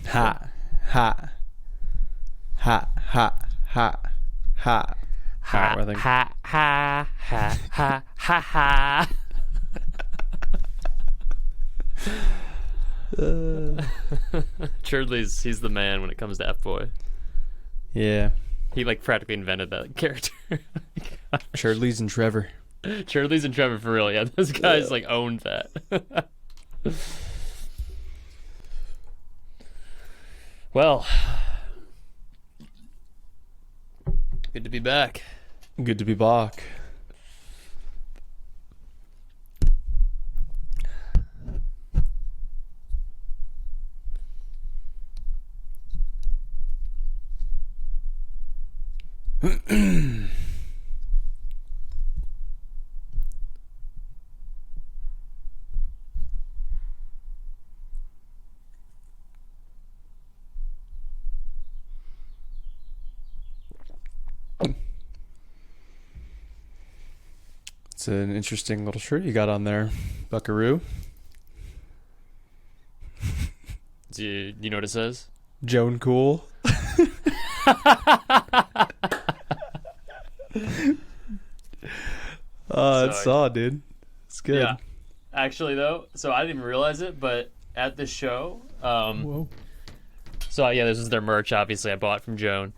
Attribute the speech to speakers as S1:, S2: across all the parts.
S1: Ha, ha, ha, ha, ha, ha.
S2: Ha,
S1: Alright, I think-
S2: ha, ha, ha, ha, ha, ha. Churdley's, he's the man when it comes to F-Boy.
S1: Yeah.
S2: He like practically invented that character.
S1: Shirley's and Trevor.
S2: Churdley's and Trevor for real. Yeah, those guys like owned that. Well, good to be back.
S1: Good to be back. It's an interesting little shirt you got on there, Buckaroo.
S2: Do you know what it says?
S1: Joan Cool. It's saw, dude. It's good.
S2: Yeah. Actually, though, so I didn't even realize it, but at the show,
S1: Whoa.
S2: so yeah, this is their merch. Obviously, I bought from Joan.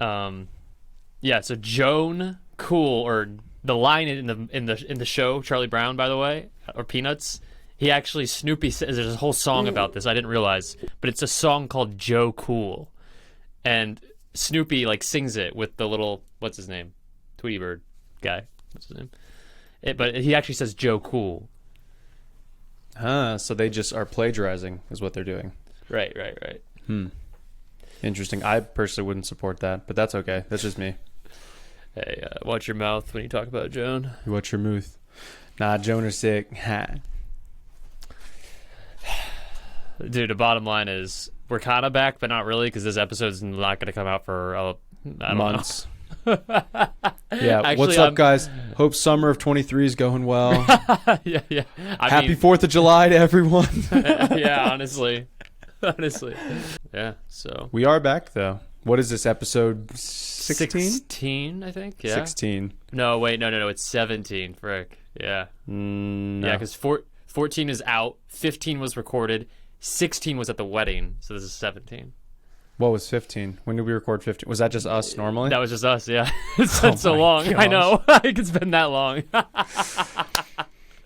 S2: So Joan Cool, or the line in the show, Charlie Brown, by the way, or Peanuts. He actually, Snoopy says, there's a whole song about this. I didn't realize, but it's a song called Joe Cool, and Snoopy like sings it with the little, what's his name, Tweety Bird guy. What's his name? But he actually says Joe Cool.
S1: So they just are plagiarizing, is what they're doing.
S2: Right.
S1: Interesting. I personally wouldn't support that, but that's okay. That's just me.
S2: Hey, watch your mouth when you talk about Joan.
S1: What's your mooth? Nah, Joan are sick. Ha.
S2: Dude, the bottom line is we're kind of back, but not really, because this episode's not going to come out for I don't
S1: Months.
S2: know.
S1: Yeah.
S2: Actually,
S1: What's up, guys? Hope summer of 23 is going well.
S2: yeah.
S1: Happy 4th of July to everyone.
S2: Yeah, honestly. Yeah. So
S1: We are back, though. What is this, episode 16?
S2: 16, I think. Yeah.
S1: 16.
S2: No, wait, no. It's 17. Frick. Yeah.
S1: No.
S2: Yeah, because 14 is out. 15 was recorded. 16 was at the wedding. So this is 17.
S1: What was 15? When did we record 15? Was that just us normally?
S2: That was just us, yeah. It's been so
S1: my
S2: long.
S1: gosh.
S2: I know. It's been that long.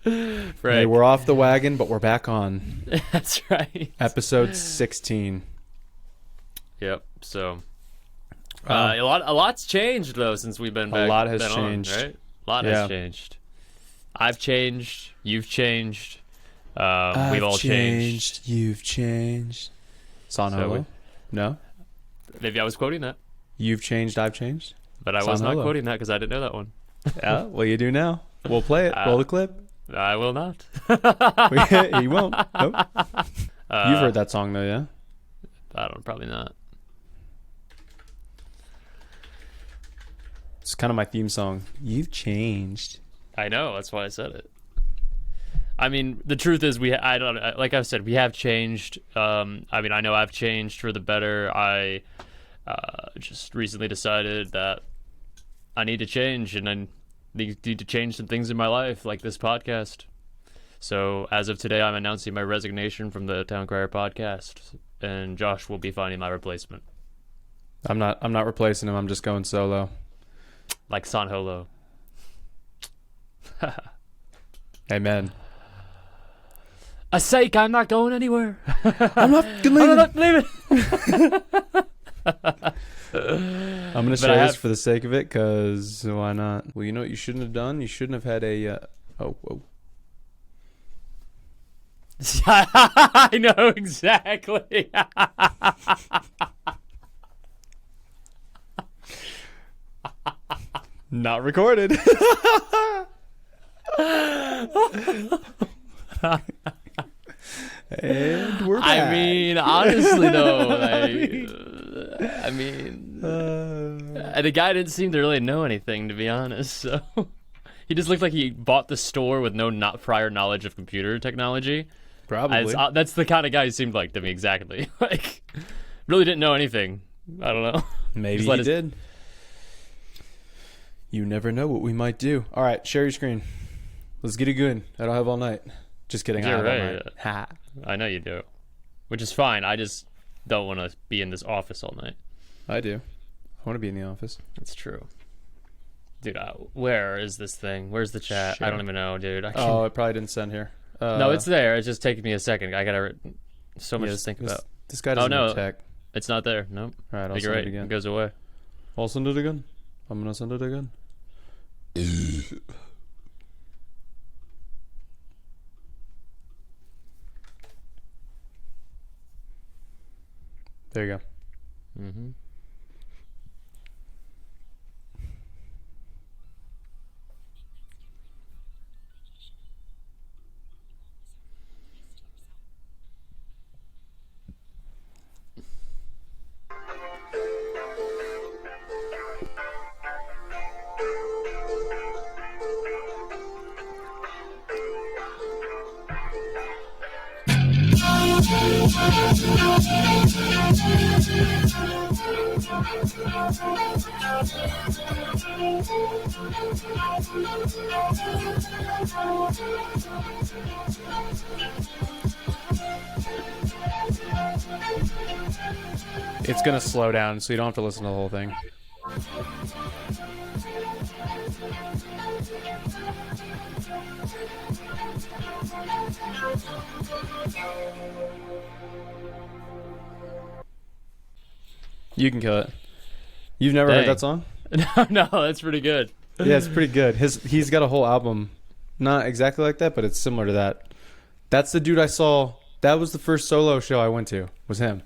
S1: Hey,
S2: Right.
S1: we're off the wagon, but we're back on.
S2: That's right.
S1: Episode 16.
S2: Yep. So
S1: Wow.
S2: a lot's changed though since we've been back.
S1: lot has
S2: been on,
S1: changed.
S2: right? A lot
S1: Yeah.
S2: has changed. I've changed. You've changed. We've
S1: I've
S2: all changed.
S1: You've changed. Son
S2: So
S1: Holo? No?
S2: Maybe I was quoting that,
S1: You've changed, I've changed?
S2: but I
S1: Son
S2: was not
S1: Holo.
S2: quoting that because I didn't know that one.
S1: Yeah, well, you do now. We'll play it. Roll the clip.
S2: I will not.
S1: He won't. Nope. You've heard that song, though, yeah?
S2: I don't. Probably not.
S1: It's kind of my theme song. You've changed.
S2: I know. That's why I said it. I mean, the truth is, I don't, like I've said, we have changed. I mean, I know I've changed for the better. I just recently decided that I need to change, and I need to change some things in my life, like this podcast. So as of today, I'm announcing my resignation from the Town Crier podcast, and Josh will be finding my replacement,
S1: I'm not replacing him. I'm just going solo.
S2: like San Holo.
S1: Amen.
S2: A sake, I'm not going anywhere.
S1: I'm not
S2: I'm not leaving.
S1: I'm going to say this for the sake of it, because why not? Well, you know what you shouldn't have done? You shouldn't have had a... whoa.
S2: I know exactly.
S1: Not recorded. And we're back.
S2: I mean, honestly, though, the guy didn't seem to really know anything, to be honest. So he just looked like he bought the store with no prior knowledge of computer technology.
S1: Probably.
S2: That's the kind of guy he seemed like to me, exactly. Like, really didn't know anything. I don't know.
S1: Maybe he did. You never know what we might do. All right, share your screen. Let's get it good. I don't have all night. Just kidding. I have all night. Ha.
S2: I know you do, which is fine. I just don't want to be in this office all night.
S1: I do. I want to be in the office.
S2: That's true. Dude, where is this thing? Where's the chat?
S1: Share.
S2: I don't even know, dude.
S1: Oh, it probably didn't send here.
S2: No, it's there. It's just taking me a second. I got so much to think about.
S1: This guy doesn't know tech.
S2: It's not there. Nope.
S1: All right, I'll send it again.
S2: It goes away.
S1: I'll send it again. I'm going to send it again. There you go.
S2: Mm-hmm.
S1: It's going to slow down, so you don't have to listen to the whole thing. You can kill it. You've never heard that song?
S2: No, that's pretty good.
S1: Yeah, it's pretty good. He's got a whole album, not exactly like that, but it's similar to that. That's the dude I saw. That was the first solo show I went to. Was him.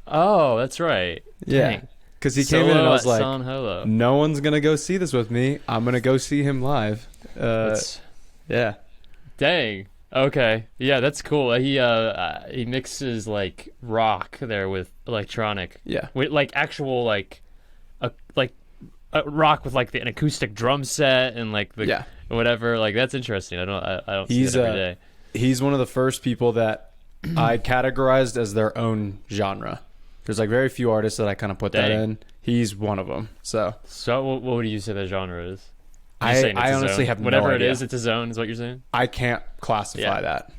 S2: Oh, that's right.
S1: Yeah, because he came in and I was like,
S2: Holo.
S1: "No one's gonna go see this with me. I'm gonna go see him live." Yeah.
S2: Dang. Okay. Yeah, that's cool. He mixes like rock there with electronic.
S1: Yeah.
S2: With like actual like a rock with like an acoustic drum set and like the whatever. Like that's interesting. I don't see it every day.
S1: He's one of the first people that I categorized as their own genre. There's like very few artists that I kind of put that in. He's one of them. So
S2: what would you say the genre is?
S1: I honestly have no idea.
S2: Whatever it is, it's a zone, is what you're saying?
S1: I can't classify that.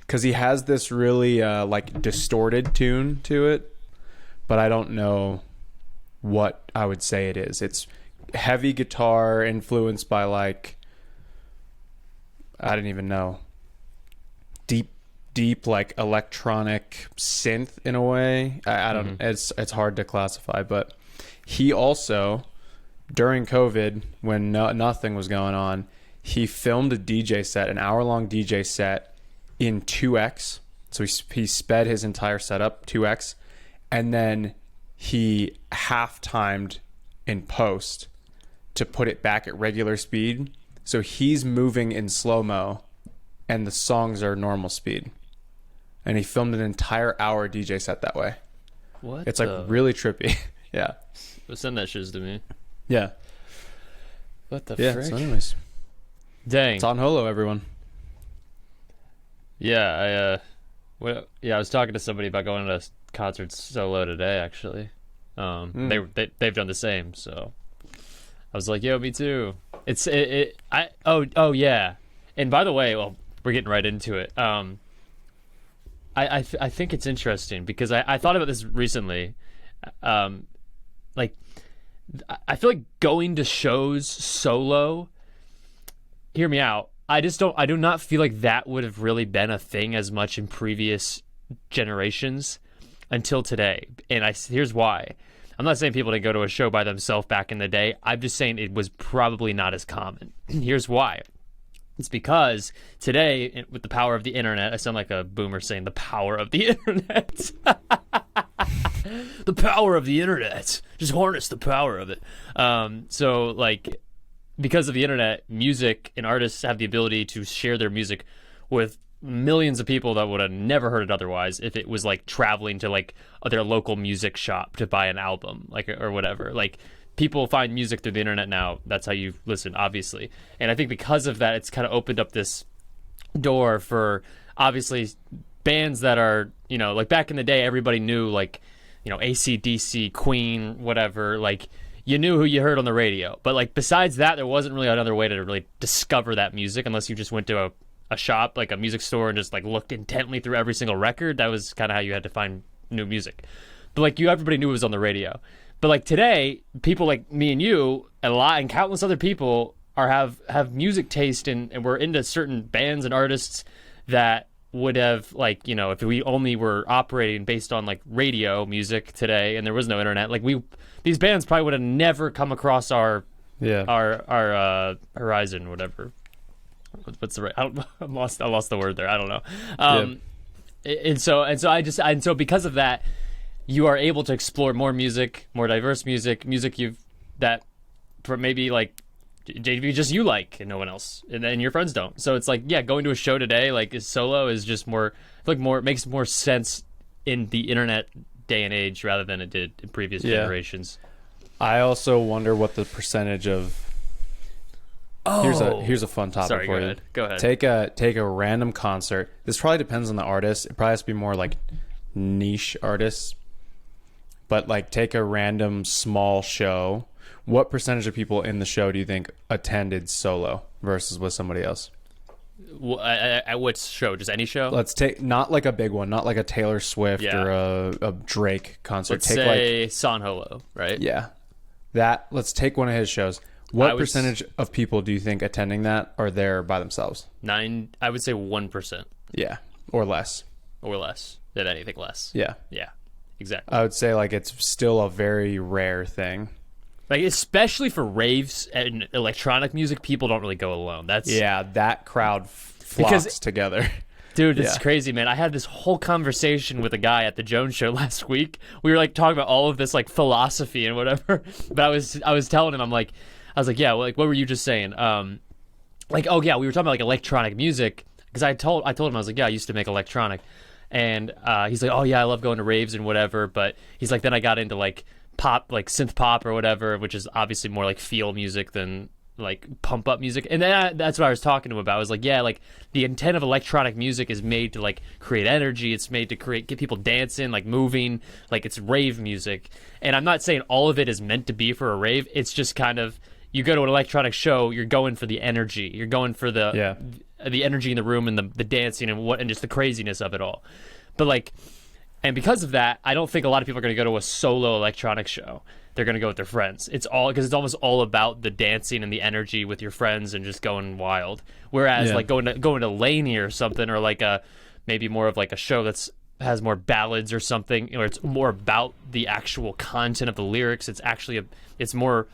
S1: Because he has this really like distorted tune to it, but I don't know what I would say it is. It's heavy guitar influenced by like, I don't even know, deep like electronic synth in a way. I don't. It's hard to classify, but he also, during COVID, when nothing was going on, he filmed a DJ set, an hour-long DJ set in 2x. So he sped his entire setup 2x, and then he half-timed in post to put it back at regular speed. So he's moving in slow-mo, and the songs are normal speed. And he filmed an entire hour DJ set that way.
S2: What?
S1: It's like really trippy. Yeah.
S2: Send that shiz to me.
S1: Yeah.
S2: What the frick?
S1: So anyways.
S2: Dang.
S1: It's on Holo, everyone.
S2: Yeah, I was talking to somebody about going to concerts solo today, actually. They've done the same, so I was like, yo, me too. Oh yeah. And by the way, well, we're getting right into it. I think it's interesting because I thought about this recently. Like, I feel like going to shows solo, hear me out, I do not feel like that would have really been a thing as much in previous generations until today. And here's why. I'm not saying people didn't go to a show by themselves back in the day. I'm just saying it was probably not as common. Here's why. It's because today, with the power of the internet, I sound like a boomer saying the power of the internet. The power of the internet. Just harness the power of it. So, like, because of the internet, music and artists have the ability to share their music with millions of people that would have never heard it otherwise if it was, like, traveling to, like, their local music shop to buy an album, like, or whatever. Like, people find music through the internet now. That's how you listen, obviously. And I think because of that, it's kind of opened up this door for obviously bands that are, like back in the day, everybody knew like, AC/DC, Queen, whatever. Like you knew who you heard on the radio. But like besides that, there wasn't really another way to really discover that music unless you just went to a shop, like a music store, and just like looked intently through every single record. That was kind of how you had to find new music. But like everybody knew it was on the radio. But like today, people like me and you and countless other people have music taste and we're into certain bands and artists that would have like, if we only were operating based on like radio music today and there was no internet, like these bands probably would have never come across our horizon, whatever. What's the right? I lost the word there. I don't know. And so because of that, you are able to explore more music, more diverse music that for maybe like JV just you like and no one else, and then your friends don't. So it's like, going to a show today like solo is just more, I feel like it makes more sense in the internet day and age rather than it did in previous generations.
S1: I also wonder what the percentage of. Here's a fun topic.
S2: Sorry,
S1: for you.
S2: Go ahead.
S1: Take a random concert. This probably depends on the artist. It probably has to be more like niche artists. But like take a random small show. What percentage of people in the show do you think attended solo versus with somebody else?
S2: At what show? Just any show?
S1: Let's take not like a big one, not like a Taylor Swift or a Drake concert.
S2: Let's say San Holo, right?
S1: Yeah. Let's take one of his shows. What percentage of people do you think attending that are there by themselves?
S2: I would say 1%.
S1: Yeah, or less.
S2: Or less than anything less.
S1: Yeah.
S2: Yeah, exactly.
S1: I would say like it's still a very rare thing.
S2: Like especially for raves and electronic music, people don't really go alone.
S1: That crowd flocks together.
S2: Dude, it's crazy, man. I had this whole conversation with a guy at the Joan show last week. We were like talking about all of this like philosophy and whatever. But I was telling him, I was like, yeah, like what were you just saying? We were talking about like electronic music because I told him, I was like, yeah, I used to make electronic, and he's like, oh yeah, I love going to raves and whatever, but he's like, then I got into like pop, like synth pop or whatever, which is obviously more like feel music than like pump up music. And then that's what I was talking to him about. I was like, yeah, like the intent of electronic music is made to like create energy. It's made to get people dancing, like moving, like it's rave music. And I'm not saying all of it is meant to be for a rave. It's just kind of, you go to an electronic show, you're going for the energy. You're going for the energy in the room and the dancing and just the craziness of it all. But like, and because of that, I don't think a lot of people are going to go to a solo electronic show. They're going to go with their friends. It's almost all about the dancing and the energy with your friends and just going wild. Whereas like going to Laney or something, or like maybe more of like a show has more ballads or something, or it's more about the actual content of the lyrics. It's actually has more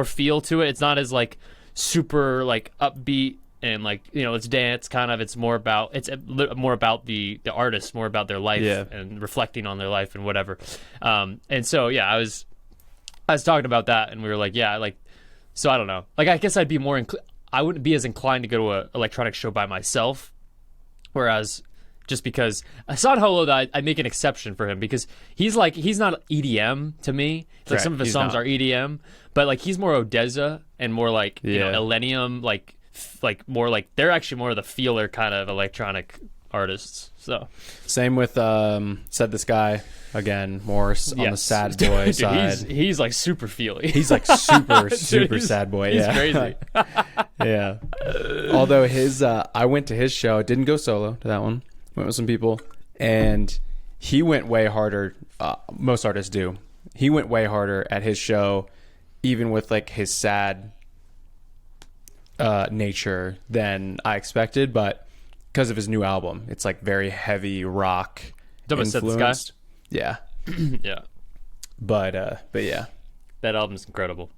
S2: feel to it. It's not as like super like upbeat and like, it's dance kind of. It's more about the artist, more about their life and reflecting on their life and whatever. And so I was talking about that, and we were like, so I don't know. Like I guess I'd be more I wouldn't be as inclined to go to an electronic show by myself, whereas just because San Holo, I make an exception for him because he's not EDM to me. It's like some of his songs are EDM, but like he's more Odessa and more like Illenium, like more like they're actually more of the feeler kind of electronic artists. So
S1: same with said this guy again, more on the sad boy
S2: dude,
S1: side.
S2: He's like super feely.
S1: He's like super sad boy.
S2: He's crazy.
S1: Yeah. Although his I went to his show, didn't go solo to that one. Went with some people, and he went way harder. Most artists do. He went way harder at his show, even with like his sad nature than I expected. But because of his new album, it's like very heavy rock influenced. Yeah,
S2: yeah.
S1: But yeah,
S2: that album's incredible.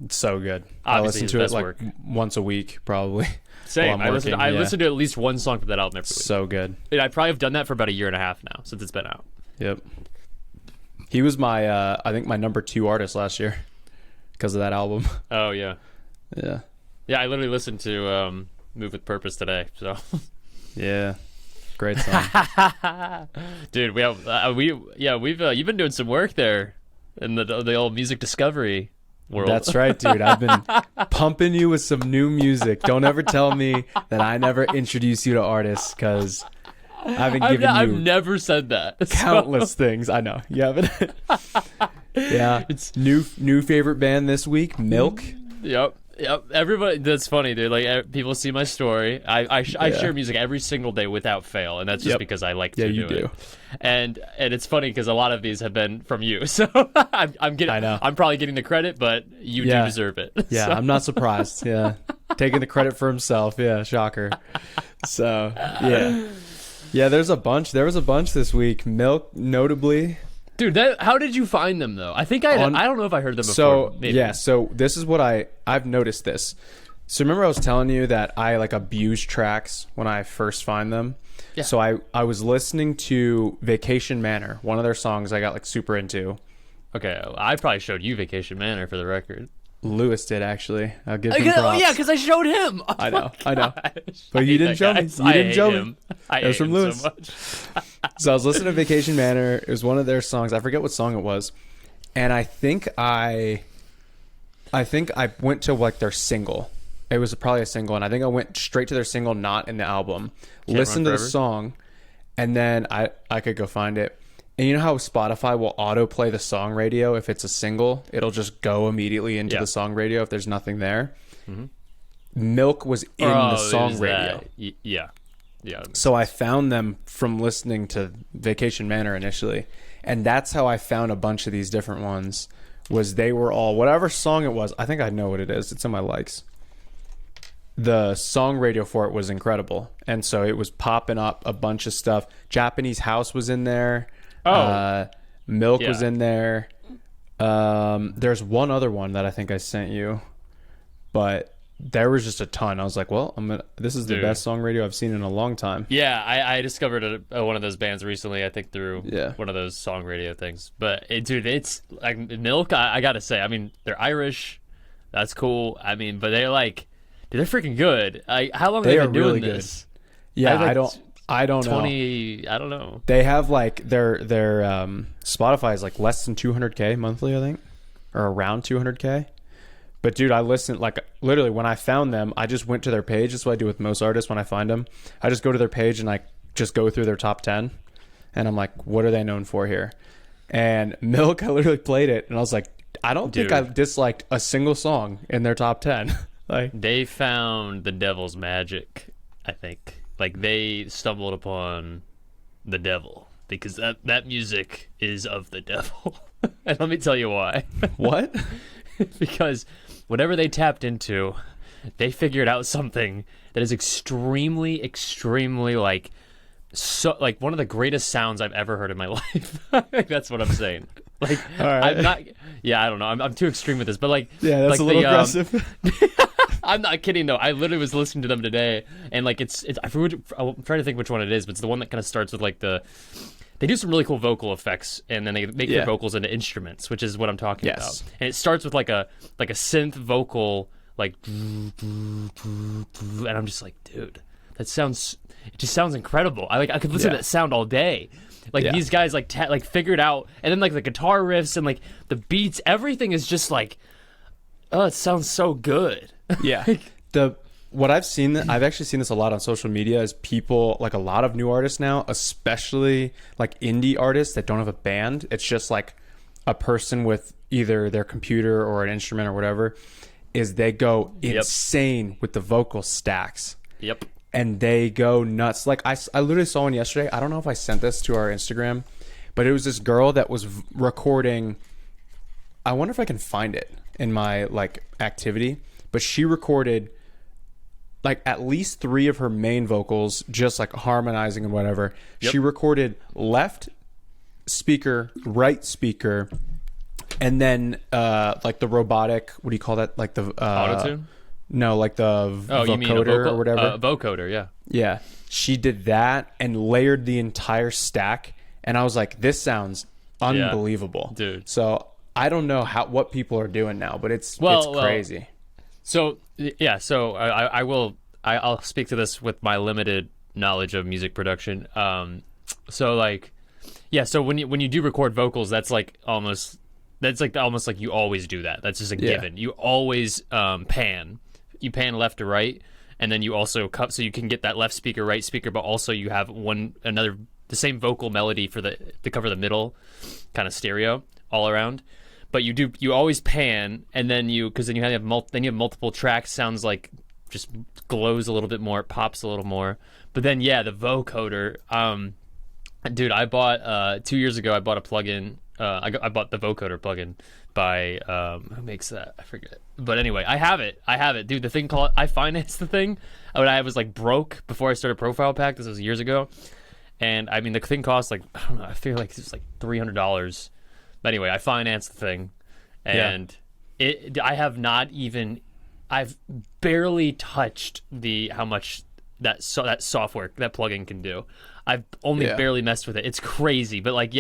S1: It's so good.
S2: Obviously,
S1: I listen to it like once a week, probably.
S2: Same. I listen to at least one song from that album every week.
S1: So good.
S2: And I probably have done that for about a year and a half now since it's been out.
S1: Yep. He was my I think my number 2 artist last year because of that album.
S2: Oh yeah.
S1: Yeah.
S2: Yeah, I literally listened to Move with Purpose today. So.
S1: Yeah. Great song.
S2: Dude, you've been doing some work there in the old music discovery. world.
S1: That's right, dude. I've been pumping you with some new music. Don't ever tell me that I never introduce you to artists, because I've been giving
S2: I've
S1: you
S2: never said that.
S1: countless things. I know you haven't. Yeah, it's new favorite band this week, Milk.
S2: Yep. Everybody, that's funny, dude. Like, people see my story. I share music every single day without fail, and that's just because I like to do it. And it's funny because a lot of these have been from you, so I'm probably getting the credit, but you do deserve it.
S1: Yeah, so. I'm not surprised. Yeah, taking the credit for himself. Yeah, shocker. So yeah. There's a bunch. There was a bunch this week. Milk, notably.
S2: Dude, how did you find them though? I think I don't know if I heard them before.
S1: So
S2: maybe.
S1: So this is what I've noticed this. So remember I was telling you that I like abuse tracks when I first find them. Yeah. So I was listening to Vacation Manor, one of their songs I got like super into.
S2: Okay, I probably showed you Vacation Manor for the record.
S1: Lewis did, actually. I'll give him props.
S2: Oh yeah, because I showed him. Oh,
S1: I know. But you didn't show me. You didn't show me.
S2: It
S1: was from Lewis.
S2: So much.
S1: So I was listening to Vacation Manor. It was one of their songs. I forget what song it was. And I think I went to like their single. It was probably a single, and I think I went straight to their single, not in the album. Listened to the song, and then I could go find it. And you know how Spotify will autoplay the song radio if it's a single? It'll just go immediately into the song radio if there's nothing there. Mm-hmm. Milk was in the song radio.
S2: Yeah.
S1: So I found them from listening to Vacation Manor initially. And that's how I found a bunch of these different ones, was they were all, whatever song it was, I think I know what it is. It's in my likes. The song radio for it was incredible. And so it was popping up a bunch of stuff. Japanese House was in there. Milk was in there. There's one other one that I think I sent you, but there was just a ton. I was like, well, this is the best song radio I've seen in a long time.
S2: Yeah, I discovered one of those bands recently, I think through one of those song radio things. But dude, it's like Milk, I gotta say, I mean, they're Irish. That's cool. I mean, but they're like, dude, they're freaking good. How long have they been doing really this?
S1: Good. Yeah, I don't
S2: 20, know. I don't know.
S1: They have like their Spotify is like less than 200K monthly, I think, or around 200K. But dude, I listened, like literally when I found them, I just went to their page. That's what I do with most artists when I find them. I just go to their page and I just go through their top 10, and I'm like, what are they known for here? And Milk, I literally played it, and I was like, I don't think I disliked a single song in their top 10. Like,
S2: they found the devil's magic, I think. Like, they stumbled upon the devil, because that music is of the devil. And let me tell you why.
S1: What?
S2: Because whatever they tapped into, they figured out something that is extremely, extremely like one of the greatest sounds I've ever heard in my life. That's what I'm saying. Like, right. I'm not. Yeah, I don't know. I'm too extreme with this, but like,
S1: yeah, that's
S2: like
S1: a little aggressive.
S2: I'm not kidding though. I literally was listening to them today, and like I'm trying to think which one it is, but it's the one that kind of starts with like they do some really cool vocal effects, and then they make their vocals into instruments, which is what I'm talking about. And it starts with like a synth vocal, like, and I'm just like, dude, it just sounds incredible. I could listen to that sound all day. Like these guys like figured out, and then like the guitar riffs and like the beats, everything is just like, oh, it sounds so good.
S1: Yeah. What I've actually seen this a lot on social media, is people, like a lot of new artists now, especially like indie artists that don't have a band. It's just like a person with either their computer or an instrument or whatever, is they go insane with the vocal stacks.
S2: Yep.
S1: And they go nuts. Like I literally saw one yesterday. I don't know if I sent this to our Instagram, but it was this girl that was recording. I wonder if I can find it in my like activity, but she recorded like at least 3 of her main vocals, just like harmonizing and whatever. Yep. She recorded left speaker, right speaker, and then like the robotic, what do you call that? Like the
S2: auto-tune?
S1: No, like the vocoder or whatever.
S2: Vocoder, yeah.
S1: Yeah. She did that and layered the entire stack, and I was like, this sounds unbelievable.
S2: Dude.
S1: So I don't know what people are doing now, but it's crazy.
S2: So yeah, so I'll speak to this with my limited knowledge of music production. So like, yeah, so when you do record vocals, that's like almost That's like almost like you always do that. That's just a given. You always pan. You pan left to right, and then you also cut so you can get that left speaker, right speaker, but also you have the same vocal melody to cover the middle, kind of stereo all around. But you always pan, and then because then you have multiple tracks. Sounds like just glows a little bit more, pops a little more. But then the vocoder. Dude, I bought 2 years ago. I bought a plugin. I bought the vocoder plugin by who makes that? I forget. But anyway, I have it, dude. The thing called I financed the thing. I was like broke before I started Profile Pack. This was years ago, and I mean the thing cost like I don't know. I feel like it's like $300. But anyway, I financed the thing, and I've barely touched how much that software, that plugin can do. I've only barely messed with it. It's crazy, but like,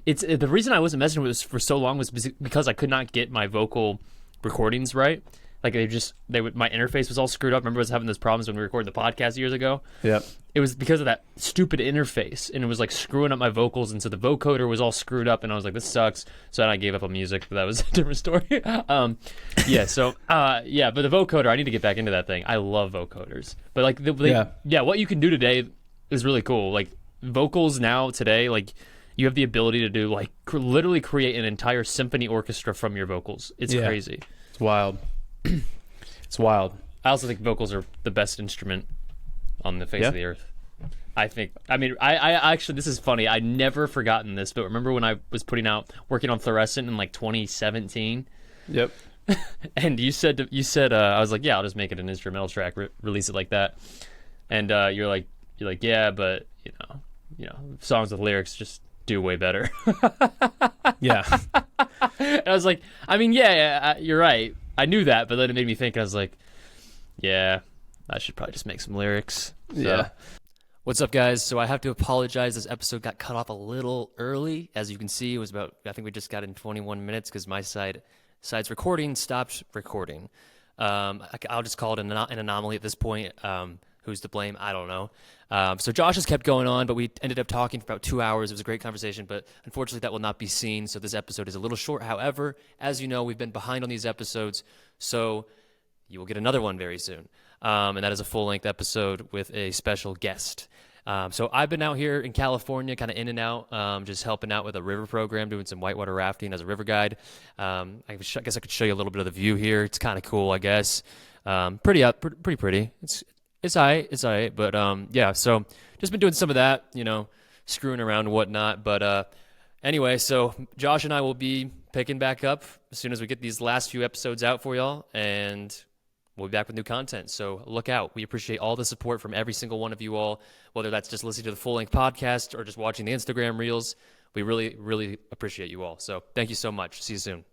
S2: it's the reason I wasn't messing with it for so long was because I could not get my vocal recordings right. Like my interface was all screwed up. Remember I was having those problems when we recorded the podcast years ago?
S1: Yep.
S2: It was because of that stupid interface, and it was like screwing up my vocals, and so the vocoder was all screwed up, and I was like, this sucks. So then I gave up on music, but that was a different story. But the vocoder, I need to get back into that thing. I love vocoders. But like what you can do today is really cool. Like vocals now today, like you have the ability to do like literally create an entire symphony orchestra from your vocals. It's crazy.
S1: It's wild. It's wild.
S2: I also think vocals are the best instrument on the face of the earth. I actually, this is funny. I never forgotten this, but remember when I was working on Fluorescent in like 2017?
S1: Yep.
S2: And you said, I was like, yeah, I'll just make it an instrumental track, release it like that. And you're like, yeah, but you know, songs with lyrics just do way better.
S1: Yeah.
S2: And I was like, I mean, you're right. I knew that, but then it made me think. I was like, yeah, I should probably just make some lyrics. So.
S1: Yeah.
S2: What's up, guys? So I have to apologize. This episode got cut off a little early. As you can see, it was I think we just got in 21 minutes because my side's recording stopped recording. I'll just call it an anomaly at this point. Who's to blame? I don't know. So Josh has kept going on, but we ended up talking for about 2 hours. It was a great conversation, but unfortunately that will not be seen, so this episode is a little short. However, as you know, we've been behind on these episodes, so you will get another one very soon. And that is a full-length episode with a special guest. So I've been out here in California, kind of in and out, just helping out with a river program, doing some whitewater rafting as a river guide. I guess I could show you a little bit of the view here. It's kind of cool, I guess. Pretty pretty. It's all right, but so just been doing some of that, screwing around and whatnot. But anyway, so Josh and I will be picking back up as soon as we get these last few episodes out for y'all, and we'll be back with new content. So look out. We appreciate all the support from every single one of you all, whether that's just listening to the full-length podcast or just watching the Instagram reels. We really, really appreciate you all. So thank you so much. See you soon.